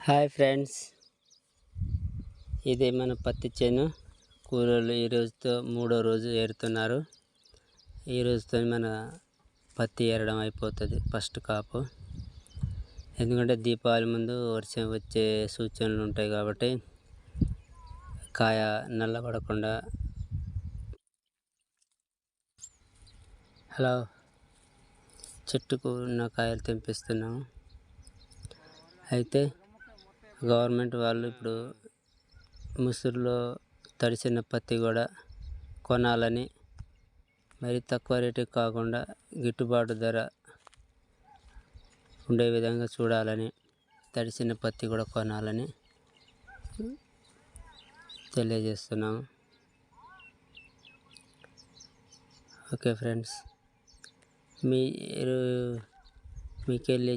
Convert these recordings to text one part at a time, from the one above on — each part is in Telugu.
హాయ్ ఫ్రెండ్స్, ఇది మన పత్తి చేను. కూలీలు ఈ రోజుతో మూడో రోజు ఏరుతున్నారు. ఈ రోజుతో మన పత్తి ఏరడం అయిపోతుంది, ఫస్ట్ కాపు. ఎందుకంటే దీపావళి ముందు వర్షం వచ్చే సూచనలు ఉంటాయి కాబట్టి కాయ నల్లబడకుండా. హలో, చెట్టుకు ఉన్న కాయలు తెంపిస్తున్నాము. అయితే గవర్నమెంట్ వాళ్ళు ఇప్పుడు ముసురులో తడిసిన పత్తి కూడా కొనాలని, మరి తక్కువ రేటుకి కాకుండా గిట్టుబాటు ధర ఉండే విధంగా చూడాలని, తడిసిన పత్తి కూడా కొనాలని తెలియజేస్తున్నాము. ఓకే ఫ్రెండ్స్, మీకెళ్ళి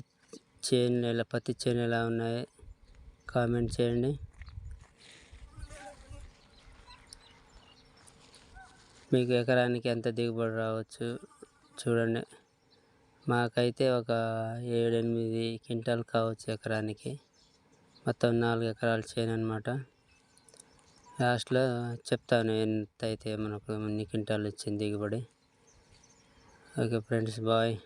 చేను పత్తి చేను ఎలా ఉన్నాయో కామెంట్ చేయండి. మీకు ఎకరానికి ఎంత దిగుబడి రావచ్చు చూడండి. మాకైతే ఒక 7-8 క్వింటాలు కావచ్చు ఎకరానికి. మొత్తం 4 ఎకరాల చేను అన్నమాట. లాస్ట్లో చెప్తాను ఎంత అయితే మనకు ఎన్ని క్వింటాలు వచ్చింది దిగుబడి. Okay friends, bye.